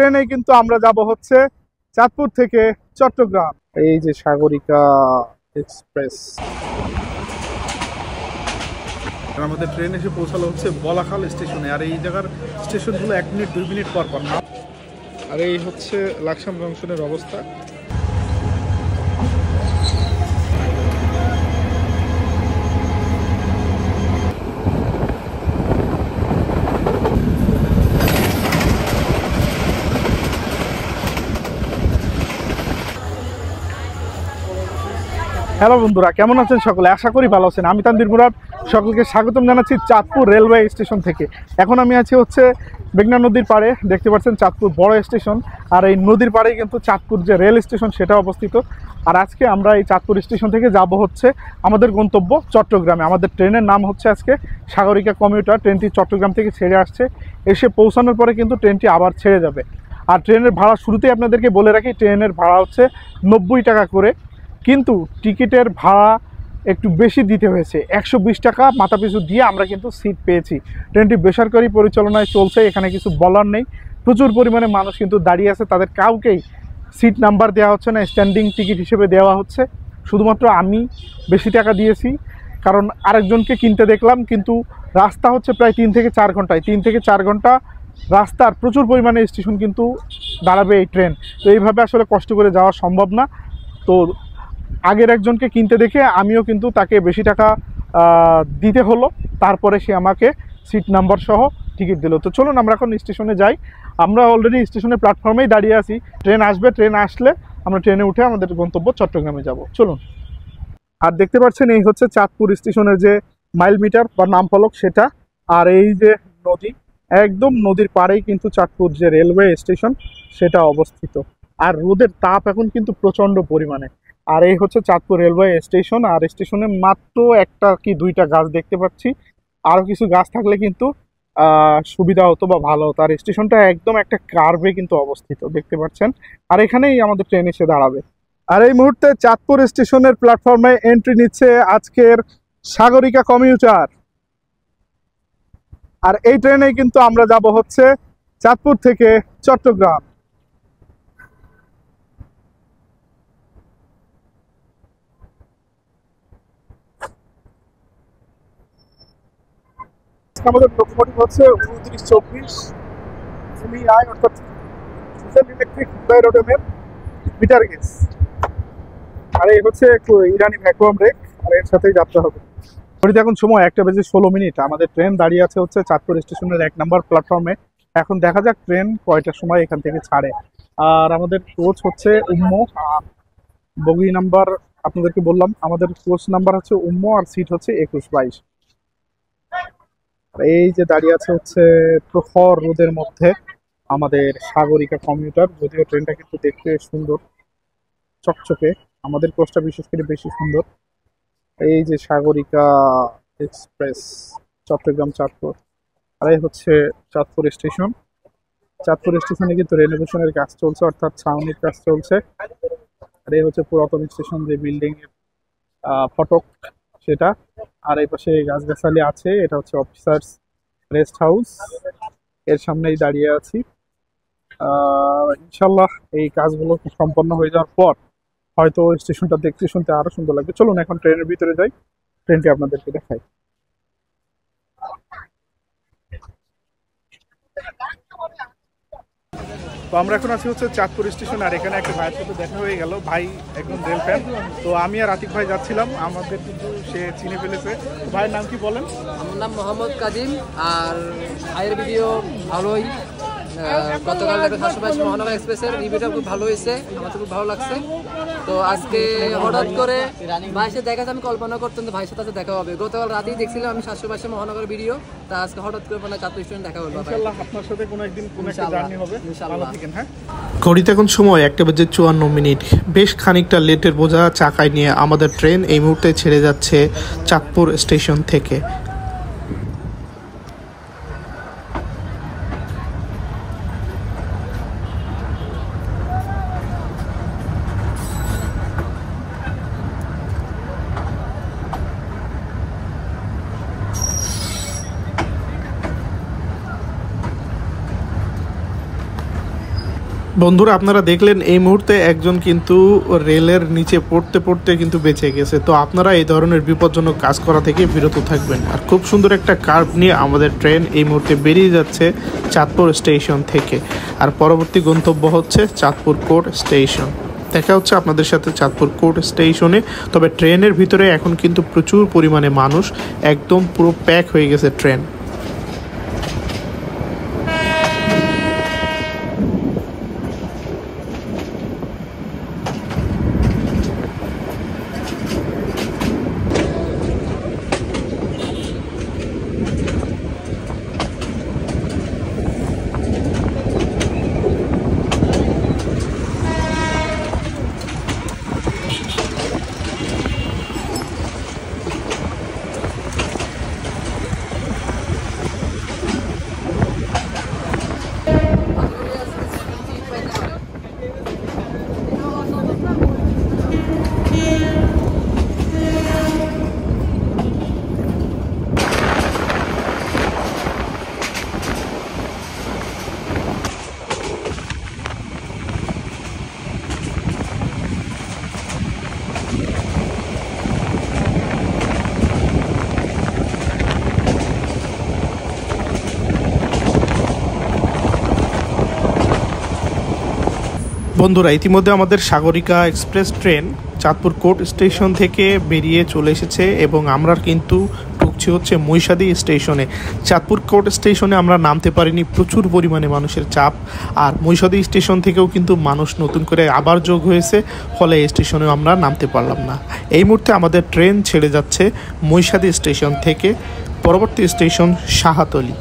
ট্রেনে কিন্তু আমরা যাব হচ্ছে চাঁদপুর থেকে চট্টগ্রাম। এই যে সাগরিকা এক্সপ্রেস, আমাদের ট্রেন এসে পৌঁছালো হচ্ছে বলাখাল স্টেশনে। আর এই জায়গার স্টেশনগুলো 1 মিনিট 2 মিনিট পর পর না। আর এই হচ্ছে লাকসাম জংশনের অবস্থা। হ্যালো বন্ধুরা, কেমন আছেন সকলে? আশা করি ভালো আছেন। আমি তানভীর মুরাদ, সকলকে স্বাগতম জানাচ্ছি চাঁদপুর রেলওয়ে স্টেশন থেকে। এখন আমি আছি হচ্ছে মেঘনা নদীর পাড়ে। দেখতে পাচ্ছেন চাঁদপুর বড় স্টেশন, আর এই নদীর পাড়েই কিন্তু চাঁদপুর যে রেল স্টেশন সেটা অবস্থিত। আর আজকে আমরা এই চাঁদপুর স্টেশন থেকে যাব হচ্ছে আমাদের গন্তব্য চট্টগ্রামে। আমাদের ট্রেনের নাম হচ্ছে আজকে সাগরিকা কমিউটার। ট্রেনটি চট্টগ্রাম থেকে ছেড়ে আসছে, এসে পৌঁছানোর পরে কিন্তু ট্রেনটি আবার ছেড়ে যাবে। আর ট্রেনের ভাড়া শুরুতেই আপনাদেরকে বলে রাখি, ট্রেনের ভাড়া হচ্ছে 90 টাকা করে, কিন্তু টিকিটের ভাড়া একটু বেশি দিতে হয়েছে। 120 টাকা মাথাপিছু দিয়ে আমরা কিন্তু সিট পেয়েছি। ট্রেনটি বেসরকারি পরিচালনায় চলছে, এখানে কিছু বলার নেই। প্রচুর পরিমাণে মানুষ কিন্তু দাঁড়িয়ে আছে, তাদের কাউকেই সিট নাম্বার দেওয়া হচ্ছে না, স্ট্যান্ডিং টিকিট হিসেবে দেওয়া হচ্ছে। শুধুমাত্র আমি বেশি টাকা দিয়েছি, কারণ আরেকজনকে কিনতে দেখলাম। কিন্তু রাস্তা হচ্ছে প্রায় 3 থেকে 4 ঘন্টায়, 3 থেকে 4 ঘন্টা রাস্তার প্রচুর পরিমাণে স্টেশন কিন্তু দাঁড়াবে এই ট্রেন। তো এইভাবে আসলে কষ্ট করে যাওয়া সম্ভব না। তো আগের একজনকে কিনতে দেখে আমিও কিন্তু তাকে বেশি টাকা দিতে হলো, তারপরে সে আমাকে সিট নাম্বার সহ টিকিট দিল। তো চলুন আমরা এখন স্টেশনে যাই। আমরা অলরেডি স্টেশনের প্ল্যাটফর্মেই দাঁড়িয়ে আছি। ট্রেন আসবে, ট্রেন আসলে আমরা ট্রেনে উঠে আমাদের গন্তব্য চট্টগ্রামে যাব। চলুন। আর দেখতে পাচ্ছেন এই হচ্ছে চাঁদপুর স্টেশনের যে মাইল মিটার বা নাম ফলক সেটা। আর এই যে নদী, একদম নদীর পাড়েই কিন্তু চাঁদপুর যে রেলওয়ে স্টেশন সেটা অবস্থিত। আর রোদের তাপ এখন কিন্তু প্রচণ্ড পরিমাণে। আর এই হচ্ছে চাঁদপুর রেলওয়ে স্টেশন। আর স্টেশনে মাত্র একটা কি দুইটা গাছ দেখতে পাচ্ছি, আরও কিছু গাছ থাকলে কিন্তু সুবিধা হতো বা ভালো হতো। আর স্টেশনটা একদম একটা কার্ভে কিন্তু অবস্থিত, দেখতে পাচ্ছেন। আর এখানেই আমাদের ট্রেন এসে দাঁড়াবে। আর এই মুহূর্তে চাঁদপুর স্টেশনের প্ল্যাটফর্মে এন্ট্রি নিচ্ছে আজকের সাগরিকা কমিউটার। আর এই ট্রেনে কিন্তু আমরা যাব হচ্ছে চাঁদপুর থেকে চট্টগ্রাম। আমাদের লোকোমোটিভ হচ্ছে 2924 VI, অর্থাৎ ডিজেল ইলেকট্রিক বায়োরোডেমের মিটার গেজ। আর এই হচ্ছে ইরানি ভ্যাকুয়াম ব্রেক, আর এর সাথেই যাত্রা হবে। ঘড়িতে এখন সময় 1:16। আমাদের ট্রেন দাঁড়িয়ে আছে হচ্ছে চাঁদপুর স্টেশনের 1 নম্বর প্ল্যাটফর্মে। এখন দেখা যাক ট্রেন কয়টার সময় এখান থেকে ছাড়ে। আর আমাদের কোচ হচ্ছে উম্ম, বগি নাম্বার আপনাদেরকে বললাম, আমাদের কোচ নাম্বার হচ্ছে উম্ম, আর সিট হচ্ছে 21-22। এই যে দাঁড়িয়ে আছে হচ্ছে প্রখর রোদের মধ্যে আমাদের সাগরিকা কমিউটার। যদিও ট্রেনটা কিন্তু দেখতে সুন্দর, চকচকে, আমাদের কোচটা বিশেষ করে বেশি সুন্দর। এই যে সাগরিকা এক্সপ্রেস, চট্টগ্রাম চাঁদপুর। আর এই হচ্ছে চাঁদপুর স্টেশন। চাঁদপুর স্টেশনে কিন্তু রেনোভেশনের কাজ চলছে, অর্থাৎ ছাউনির কাজ চলছে। আর এই হচ্ছে পুরাতন স্টেশন, যে বিল্ডিং এর ফটক সেটা। আর এই পাশে গাছগাছালি আছে, এটা হচ্ছে অফিসার্স রেস্ট হাউস, এর সামনেই দাঁড়িয়ে আছি। ইনশাল্লাহ এই কাজগুলো সম্পন্ন হয়ে যাওয়ার পর হয়তো স্টেশনটা দেখতে শুনতে আরো সুন্দর লাগবে। চলুন এখন ট্রেনের ভিতরে যাই, ট্রেনটি আপনাদেরকে দেখাই। তো আমরা এখন আছি হচ্ছে চাঁদপুর স্টেশন। আর এখানে একটা ভাইয়ের সাথে দেখা হয়ে গেল, ভাই একদম রেল ফ্যান। তো আমি আর আতিক ভাই যাচ্ছিলাম, আমাদের কিন্তু সে চিনে ফেলেছে। ভাইয়ের নাম কি বলেন? আমার নাম মোহাম্মদ কাজিম। আর ভাইয়ের ভিডিও ভালোই, গতকাল 722 মহানগর এক্সপ্রেসের রিভিউটা খুব ভালো হয়েছে, আমার তো খুব ভালো লাগছে। তো আজকে হঠাৎ করে ভাইয়ের সাথে দেখা, আমি কল্পনা করতাম যে ভাইয়ের সাথে দেখা হবে। গতকাল রাতেই দেখছিলাম আমি 722 মহানগর ভিডিও, তা আজকে হঠাৎ করে মানে চাঁদপুর স্টেশন দেখা হলো। ইনশাআল্লাহ আপনার সাথে কোনো একদিন কোনো একটা জার্নি হবে। ভালো থাকেন। হ্যাঁ, ঘড়িতে এখন সময় 1:54। বেশ খানিকটা লেটের বোঝা চাকায় নিয়ে আমাদের ট্রেন এই মুহূর্তে ছেড়ে যাচ্ছে চাঁদপুর স্টেশন থেকে। বন্ধুরা আপনারা দেখলেন এই মুহূর্তে একজন কিন্তু রেলের নিচে পড়তে পড়তে কিন্তু বেঁচে গেছে। তো আপনারা এই ধরনের বিপজ্জনক কাজ করা থেকে বিরত থাকবেন। আর খুব সুন্দর একটা কার্ভ নিয়ে আমাদের ট্রেন এই মুহূর্তে বেরিয়ে যাচ্ছে চাঁদপুর স্টেশন থেকে। আর পরবর্তী গন্তব্য হচ্ছে চাঁদপুর কোর্ট স্টেশন। দেখা হচ্ছে আপনাদের সাথে চাঁদপুর কোর্ট স্টেশনে। তবে ট্রেনের ভিতরে এখন কিন্তু প্রচুর পরিমাণে মানুষ, একদম পুরো প্যাক হয়ে গেছে ট্রেন। বন্ধুরা ইতিমধ্যে আমাদের Sagarika express train Chandpur court station থেকে বেরিয়ে চলে এসেছে এবং আমরা কিন্তু ঢুকছি হচ্ছে মহিষাদী স্টেশনে। চাঁদপুর কোর্ট স্টেশনে আমরা নামতে পারিনি, প্রচুর পরিমাণে মানুষের চাপ। আর মহিষাদী স্টেশন থেকেও কিন্তু মানুষ নতুন করে আবার যোগ হয়েছে, ফলে এই স্টেশনেও আমরা নামতে পারলাম না। এই মুহূর্তে আমাদের ট্রেন ছেড়ে যাচ্ছে মহিষাদী স্টেশন থেকে, পরবর্তী স্টেশন শাহাতলী।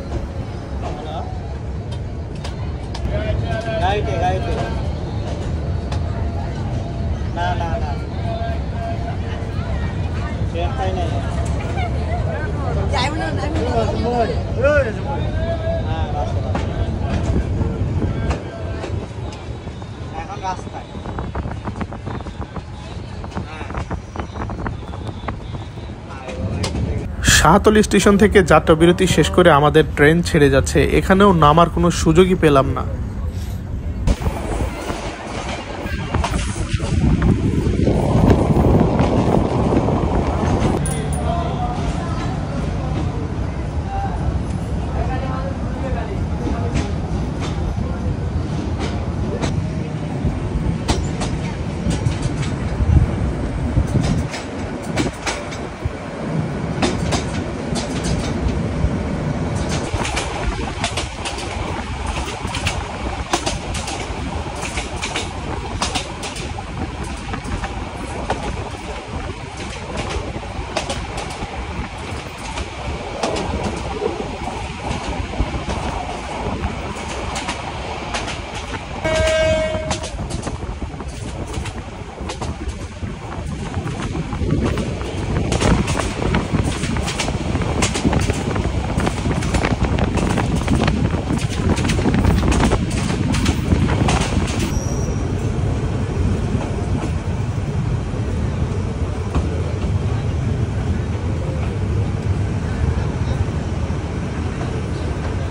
শাহাতলী স্টেশন থেকে যাত্রা বিরতি শেষ করে আমাদের ট্রেন ছেড়ে যাচ্ছে। এখানেও নামার কোনো সুযোগই পেলাম না।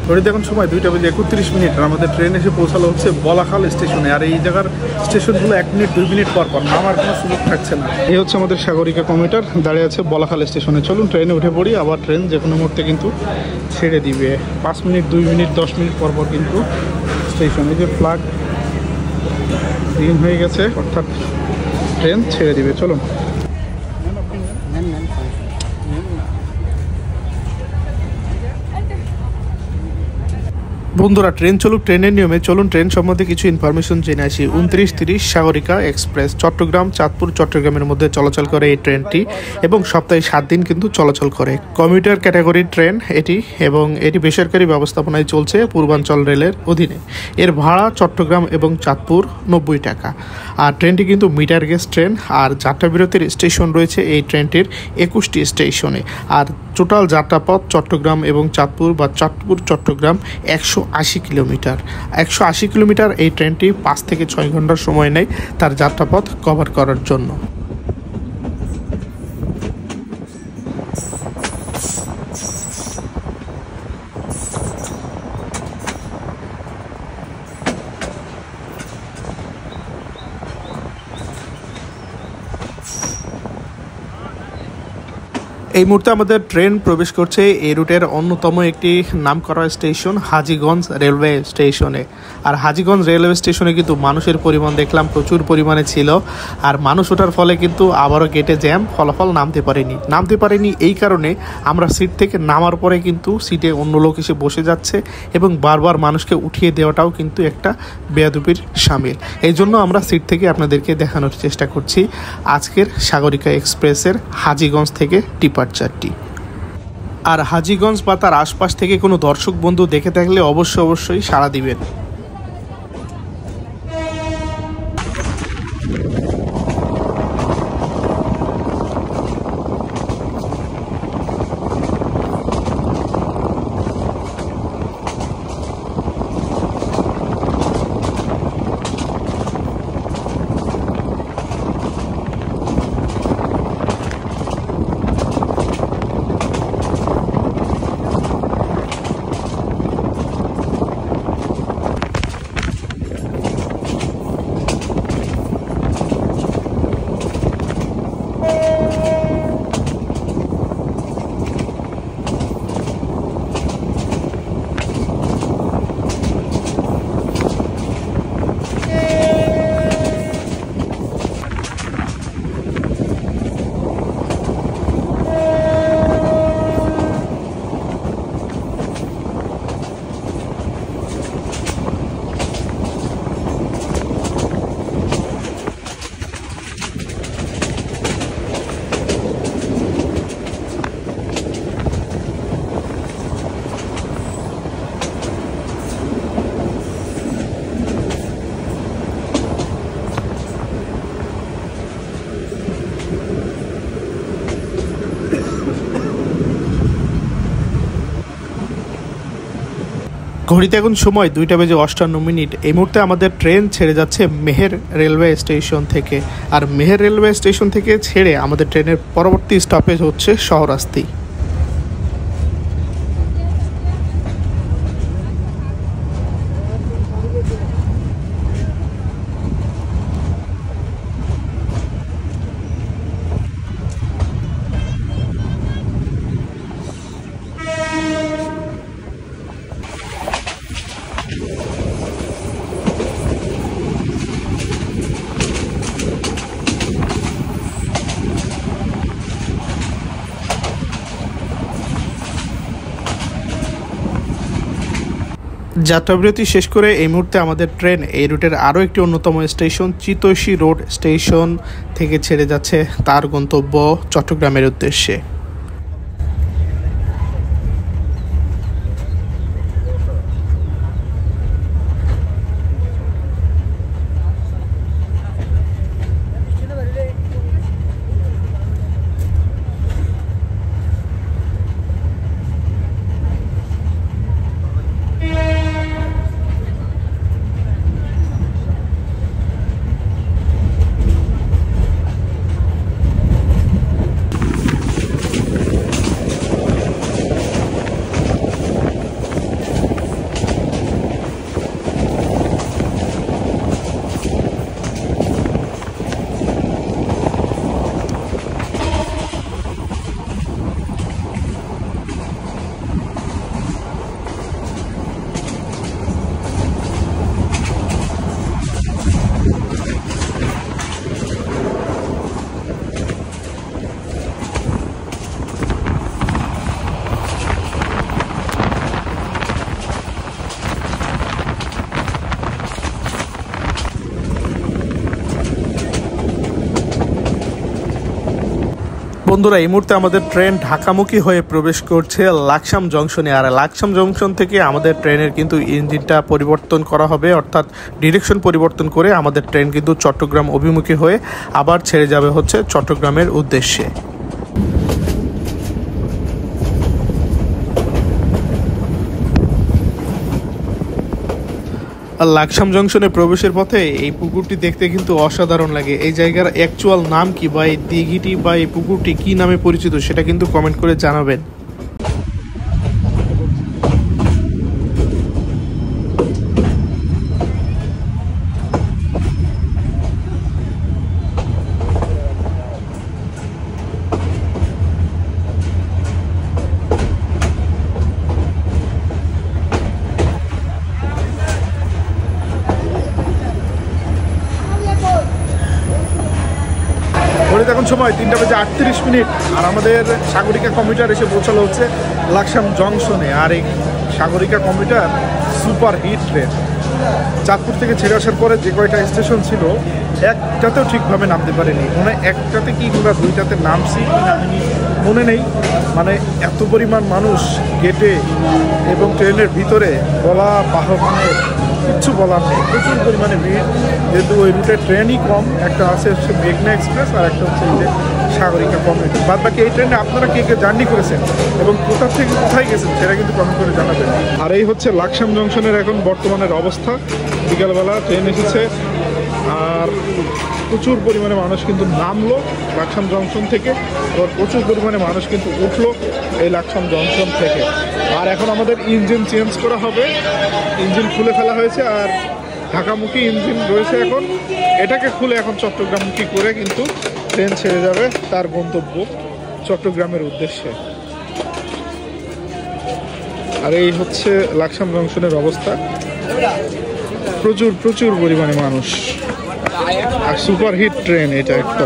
ঘড়িতে এখন সময় 2:31 আর আমাদের ট্রেন এসে পৌঁছালো হচ্ছে বলাখাল স্টেশনে। আর এই জায়গার স্টেশনগুলো 1 মিনিট 2 মিনিট পর পর নামার কোনো সুযোগ থাকছে না। এই হচ্ছে আমাদের সাগরিকা কমিউটার দাঁড়িয়ে আছে বলাখাল স্টেশনে। চলুন ট্রেনে উঠে পড়ি। আবার ট্রেন যে কোনো মুহূর্তে কিন্তু ছেড়ে দিবে। 5 মিনিট 2 মিনিট 10 মিনিট পর পর কিন্তু স্টেশনে যে ফ্ল্যাগ গ্রিন হয়ে গেছে, অর্থাৎ ট্রেন ছেড়ে দিবে। চলুন। বন্ধুরা ট্রেন চলুক ট্রেনের নিয়মে চলুন ট্রেন সম্বন্ধে কিছু ইনফরমেশন জেনে আসি। 29:30 সাগরিকা এক্সপ্রেস চট্টগ্রাম চাঁদপুর চট্টগ্রামের মধ্যে চলাচল করে এই ট্রেনটি এবং সপ্তাহে 7 দিন কিন্তু চলাচল করে। কমিউটার ক্যাটাগরির ট্রেন এটি এবং এটি বেসরকারি ব্যবস্থাপনায় চলছে পূর্বাঞ্চল রেলের অধীনে। এর ভাড়া চট্টগ্রাম এবং চাঁদপুর 90 টাকা। আর ট্রেনটি কিন্তু মিটার গেজ ট্রেন। আর যাত্রা বিরতির স্টেশন রয়েছে এই ট্রেনটির 21টি স্টেশনে। আর টোটাল যাত্রাপথ চট্টগ্রাম এবং চাঁদপুর বা চাঁদপুর চট্টগ্রাম 180 কিলোমিটার। 180 কিলোমিটার এই ট্রেনটি 5 থেকে 6 ঘন্টার সময় নেয় তার যাত্রাপথ কভার করার জন্য। এই মুহূর্তে আমাদের ট্রেন প্রবেশ করছে এই রুটের অন্যতম একটি নামকরা স্টেশন হাজীগঞ্জ রেলওয়ে স্টেশনে। আর হাজীগঞ্জ রেলওয়ে স্টেশনে কিন্তু মানুষের পরিমাণ দেখলাম প্রচুর পরিমাণে ছিল। আর মানুষ ওঠার ফলে কিন্তু আবারও গেটে জ্যাম, ফলাফল নামতে পারেনি এই কারণে আমরা সিট থেকে নামার পরে কিন্তু সিটে অন্য লোক এসে বসে যাচ্ছে এবং বারবার মানুষকে উঠিয়ে দেওয়াটাও কিন্তু একটা বেয়াদবির শামিল। এই জন্য আমরা সিট থেকে আপনাদেরকে দেখানোর চেষ্টা করছি আজকের সাগরিকা এক্সপ্রেসের হাজীগঞ্জ থেকে ডিপার্চারটি। আর হাজীগঞ্জ বা তার আশপাশ থেকে কোনো দর্শক বন্ধু দেখে থাকলে অবশ্যই সাড়া দিবেন। ঘড়িতে এখন সময় 2:58। এই মুহূর্তে আমাদের ট্রেন ছেড়ে যাচ্ছে মেহের রেলওয়ে স্টেশন থেকে। আর মেহের রেলওয়ে স্টেশন থেকে ছেড়ে আমাদের ট্রেনের পরবর্তী স্টপেজ হচ্ছে শহরাস্তি। যাত্রাবিরতি শেষ করে এই মুহূর্তে আমাদের ট্রেন এই রুটের আরও একটি অন্যতম স্টেশন চিতৈষী রোড স্টেশন থেকে ছেড়ে যাচ্ছে তার গন্তব্য চট্টগ্রামের উদ্দেশ্যে। বন্ধুরা এই মুহূর্তে আমাদের ট্রেন ঢাকামুখী হয়ে প্রবেশ করছে লাকসাম জংশনে। আর লাকসাম জংশন থেকে আমাদের ট্রেনের কিন্তু ইঞ্জিনটা পরিবর্তন করা হবে, অর্থাৎ ডিরেকশন পরিবর্তন করে আমাদের ট্রেন কিন্তু চট্টগ্রাম অভিমুখী হয়ে আবার ছেড়ে যাবে হচ্ছে চট্টগ্রামের উদ্দেশ্যে। আর লাকসাম জংশনে প্রবেশের পথে এই পুকুরটি দেখতে কিন্তু অসাধারণ লাগে। এই জায়গার অ্যাকচুয়াল নাম কি বা এই দিঘিটি বা এই পুকুরটি কি নামে পরিচিত সেটা কিন্তু কমেন্ট করে জানাবেন। সময় 3:38, আর আমাদের সাগরিকা কমিউটার এসে পৌঁছালো হচ্ছে লাকসাম জংশনে। আর এই Sagarika commuter super hit train. Chandpur থেকে ছেড়ে আসার পরে যে কয়টা স্টেশন ছিল একটাতেও ঠিকভাবে নামতে পারেনি, মানে একটাতে কি কিংবা দুইটাতে নামছি কি নামিনি মনে নেই। মানে এত পরিমাণ মানুষ গেটে এবং ট্রেনের ভিতরে বলা বাহনের কিচ্ছু বলার নেই, প্রচুর পরিমাণে ভিড়। যেহেতু ওই রুটে ট্রেনই কম, একটা আছে হচ্ছে মেঘনা এক্সপ্রেস আর একটা হচ্ছে এই যে সাগরিকা কমিউটার। বাদ বাকি এই ট্রেনে আপনারা কে কে জার্নি করেছেন এবং কোথা থেকে কোথায় গেছেন সেটা কিন্তু কমেন্ট করে জানাবেন। আর এই হচ্ছে লাকসাম জংশনের এখন বর্তমানের অবস্থা। বিকালবেলা ট্রেন এসেছে আর প্রচুর পরিমাণে মানুষ কিন্তু নামলো লাকসাম জংশন থেকে, আবার প্রচুর পরিমাণে মানুষ কিন্তু উঠলো এই লাকসাম জংশন থেকে। আর এখন আমাদের ইঞ্জিন চেঞ্জ করা হবে, ইঞ্জিন খুলে ফেলা হয়েছে আর ঢাকামুখী ইঞ্জিন রয়েছে এখন, এটাকে খুলে এখন চট্টগ্রামমুখী করে কিন্তু ট্রেন ছেড়ে যাবে তার গন্তব্য চট্টগ্রামের উদ্দেশ্যে। আর এই হচ্ছে লাকসাম জংশনের অবস্থা, প্রচুর প্রচুর পরিমাণে মানুষ আর সুপার হিট ট্রেন এটা একটা।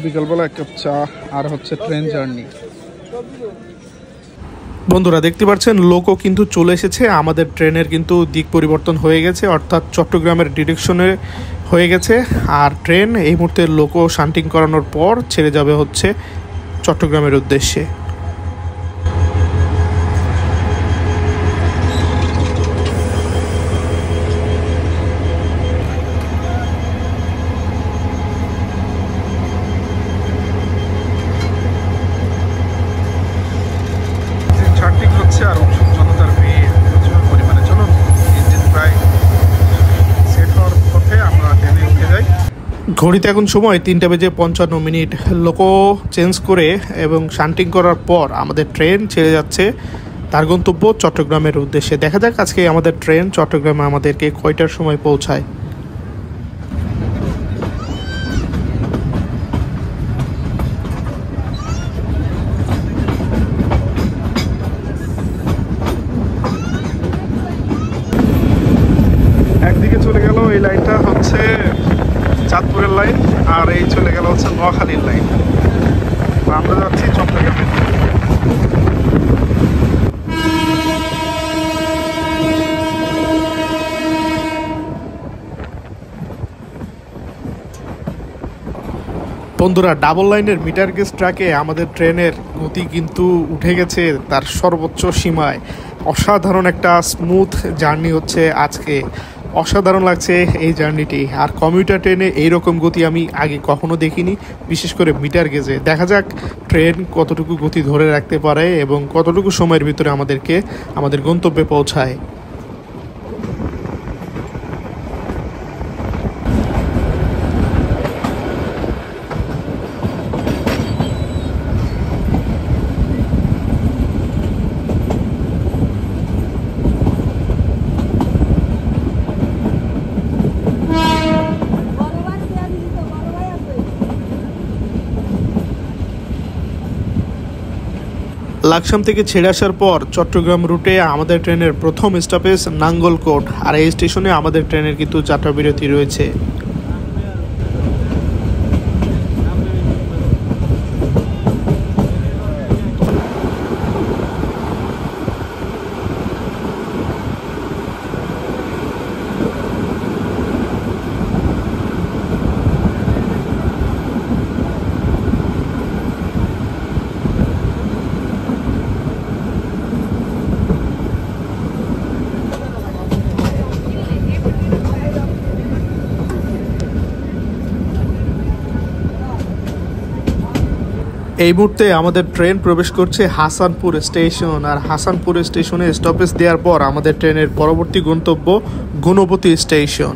বিকালবেলা এক কাপ চা আর হচ্ছে ট্রেন জার্নি। বন্ধুরা দেখতে পাচ্ছেন লোকও কিন্তু চলে এসেছে, আমাদের ট্রেনের কিন্তু দিক পরিবর্তন হয়ে গেছে, অর্থাৎ চট্টগ্রামের ডিরেকশনে হয়ে গেছে। আর ট্রেন এই মুহূর্তে লোকও শান্টিং করানোর পর ছেড়ে যাবে হচ্ছে চট্টগ্রামের উদ্দেশ্যে। আর উৎসুক জনতার ভিড় প্রচুর পরিমাণে। চলুন ইঞ্জিন প্রায় সেট হওয়ার পথে আমরা ট্রেনে উঠে যাই। ঘড়িতে এখন সময় 3:55। লোকো চেঞ্জ করে এবং শান্টিং করার পর আমাদের ট্রেন ছেড়ে যাচ্ছে তার গন্তব্য চট্টগ্রামের উদ্দেশ্যে। দেখা যাক আজকে আমাদের ট্রেন চট্টগ্রামে আমাদেরকে কয়টার সময় পৌঁছায়। একদিকে চলে গেল এই লাইনটা হচ্ছে চাঁদপুরের লাইন, আর এই চলে গেল হচ্ছে নোয়াখালীর লাইন। আমরা যাচ্ছি চট্টগ্রামে। বন্ধুরা ডাবল লাইনের মিটার গেজ ট্রাকে আমাদের ট্রেনের গতি কিন্তু উঠে গেছে তার সর্বোচ্চ সীমায়। অসাধারণ একটা স্মুথ জার্নি হচ্ছে আজকে, অসাধারণ লাগছে এই জার্নিটি। আর কমিউটার ট্রেনে এইরকম গতি আমি আগে কখনো দেখিনি, বিশেষ করে মিটার গেজে। দেখা যাক ট্রেন কতটুকু গতি ধরে রাখতে পারে এবং কতটুকু সময়ের ভিতরে আমাদেরকে আমাদের গন্তব্যে পৌঁছায়। লাকসাম থেকে ছেড়ে আসার পর চট্টগ্রাম রুটে আমাদের ট্রেনের প্রথম স্টপেজ নাঙ্গলকোট। আর এই স্টেশনে আমাদের ট্রেনের কিন্তু যাত্রা বিরতি রয়েছে। এই মুহূর্তে আমাদের ট্রেন প্রবেশ করছে হাসানপুর স্টেশন। আর হাসানপুর স্টেশনে স্টপেজ দেওয়ার পর আমাদের ট্রেনের পরবর্তী গন্তব্য গুণবতী স্টেশন।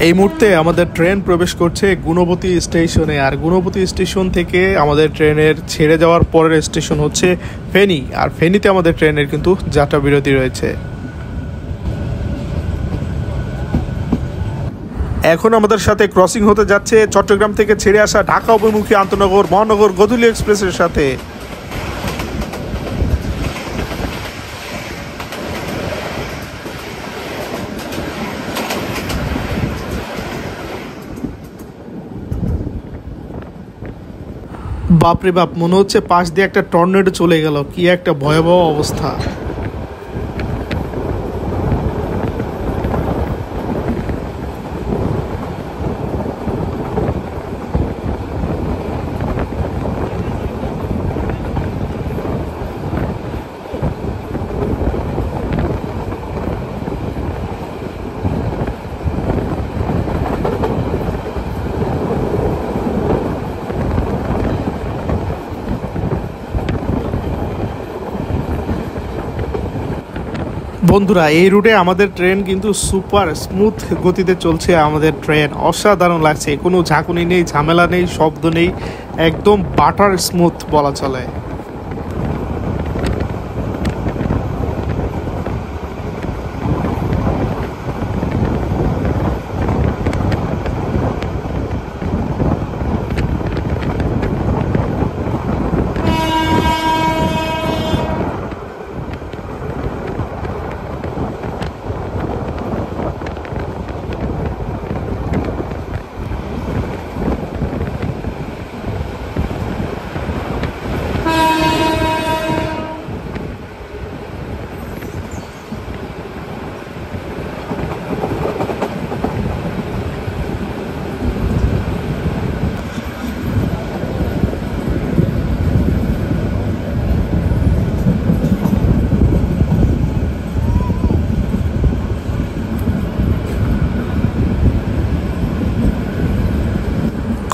এই মুহূর্তে আমাদের ট্রেন প্রবেশ করছে গুণবতী স্টেশনে, আর গুণবতী স্টেশন থেকে আমাদের ট্রেনের ছেড়ে যাওয়ার পরের স্টেশন হচ্ছে ফেনী, আর ফেনীতে আমাদের ট্রেনের কিন্তু যাত্রা বিরতি রয়েছে। এখন আমাদের সাথে ক্রসিং হতে যাচ্ছে চট্টগ্রাম থেকে ছেড়ে আসা ঢাকা অভিমুখী আন্তনগর মহানগর গধূলি এক্সপ্রেসের সাথে। বাপরে বাপ, মনে হচ্ছে পাশ দিয়ে একটা টর্নেডো চলে গেল, কি একটা ভয়াবহ অবস্থা। বন্ধুরা, এই রুটে আমাদের ট্রেন কিন্তু সুপার স্মুথ গতিতে চলছে। আমাদের ট্রেন অসাধারণ লাগছে, কোনো ঝাঁকুনি নেই, ঝামেলা নেই, শব্দ নেই, একদম বাটার স্মুথ বলা চলে।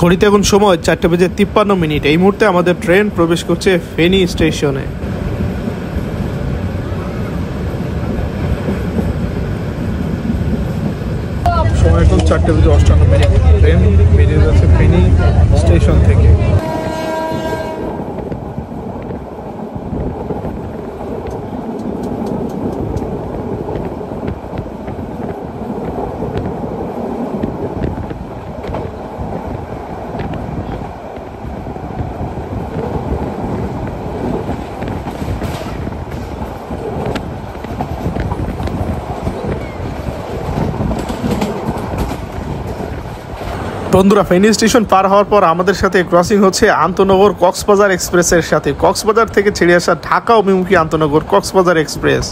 ঘড়িতে এখন সময় 4:53। এই মুহূর্তে আমাদের ট্রেন প্রবেশ করছে ফেনী স্টেশনে। সময় এখন 4:58। ট্রেন বেরিয়ে যাচ্ছে ফেনী স্টেশন থেকে। বন্ধুরা, ফেনী স্টেশন পার হওয়ার পর আমাদের সাথে ক্রসিং হচ্ছে আন্তনগর কক্সবাজার এক্সপ্রেসের সাথে। কক্সবাজার থেকে ছেড়ে আসা ঢাকা অভিমুখী আন্তনগর কক্সবাজার এক্সপ্রেস।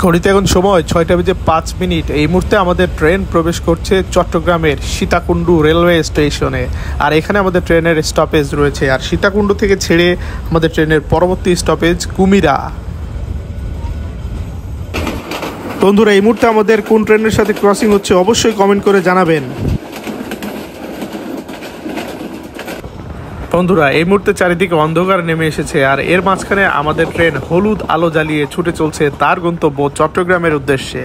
ঘড়িতে এখন সময় 6:05। এই মুহূর্তে আমাদের ট্রেন প্রবেশ করছে চট্টগ্রামের সীতাকুণ্ডু রেলওয়ে স্টেশনে, আর এখানে আমাদের ট্রেনের স্টপেজ রয়েছে। আর সীতাকুণ্ডু থেকে ছেড়ে আমাদের ট্রেনের পরবর্তী স্টপেজ কুমিরা। বন্ধুরা, এই মুহূর্তে আমাদের কোন ট্রেনের সাথে ক্রসিং হচ্ছে অবশ্যই কমেন্ট করে জানাবেন। বন্ধুরা, এই মুহূর্তে চারিদিকে অন্ধকার নেমে এসেছে, আর এর মাঝখানে আমাদের ট্রেন হলুদ আলো জ্বালিয়ে ছুটে চলছে তার গন্তব্য চট্টগ্রামের উদ্দেশ্যে।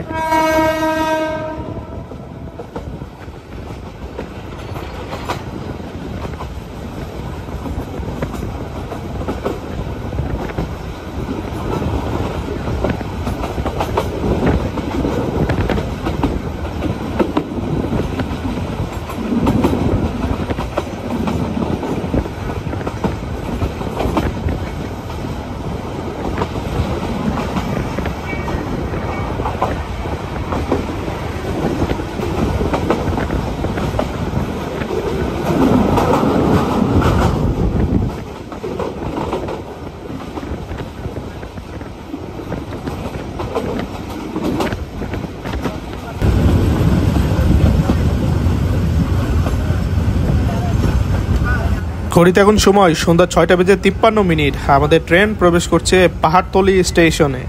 ঘড়িতে এখন সময় সন্ধ্যা 6:53। আমাদের ট্রেন প্রবেশ করছে পাহাড়তলি স্টেশনে।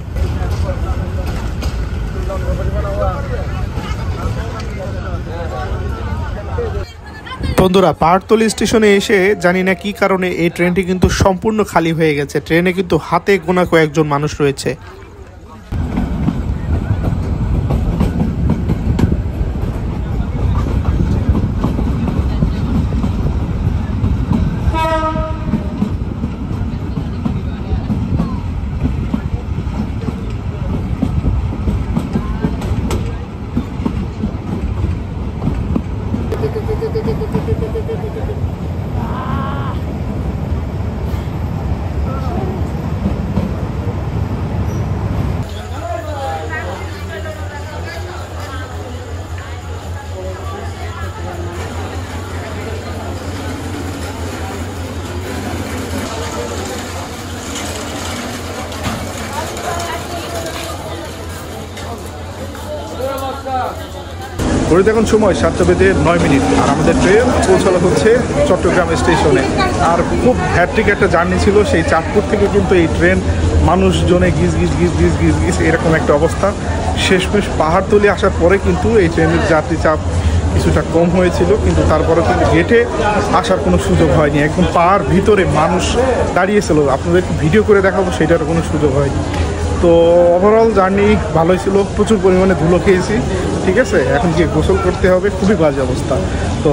বন্ধুরা, পাহাড়তলি স্টেশনে এসে জানি না কি কারণে এই ট্রেনটি কিন্তু সম্পূর্ণ খালি হয়ে গেছে। ট্রেনে কিন্তু হাতে গোনা কয়েকজন মানুষ রয়েছে। ঘড়িতে এখন সময় 7:09। আর আমাদের ট্রেন পৌঁছানো হচ্ছে চট্টগ্রাম স্টেশনে। আর খুব হ্যাট্রিক একটা জার্নি ছিল। সেই চাঁদপুর থেকে কিন্তু এই ট্রেন মানুষজনে গিজ গিজ গিজ গিজ গিজ গিজ এরকম একটা অবস্থা। শেষমেশ পাহাড়তলি আসার পরে কিন্তু এই ট্রেনের যাত্রী চাপ কিছুটা কম হয়েছিল, কিন্তু তারপরে কিন্তু গেটে আসার কোনো সুযোগ হয়নি। একদম পাহাড় ভিতরে মানুষ দাঁড়িয়েছিল, আপনাদের ভিডিও করে দেখাবো, সেটারও কোনো সুযোগ হয়নি। তো ওভারঅল জার্নি ভালোই ছিল, প্রচুর পরিমাণে ধুলো খেয়েছি। ঠিক আছে, এখন গিয়ে গোসল করতে হবে, খুবই বাজে অবস্থা। তো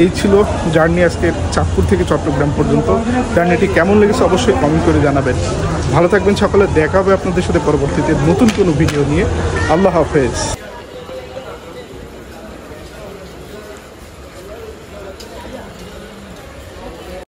এই ছিল জার্নি আজকে চাঁদপুর থেকে চট্টগ্রাম পর্যন্ত। জার্নিটি কেমন লেগেছে অবশ্যই কমেন্ট করে জানাবেন। ভালো থাকবেন সকলে, দেখা হবে আপনাদের সাথে পরবর্তীতে নতুন কোনো ভিডিও নিয়ে। আল্লাহ হাফেজ।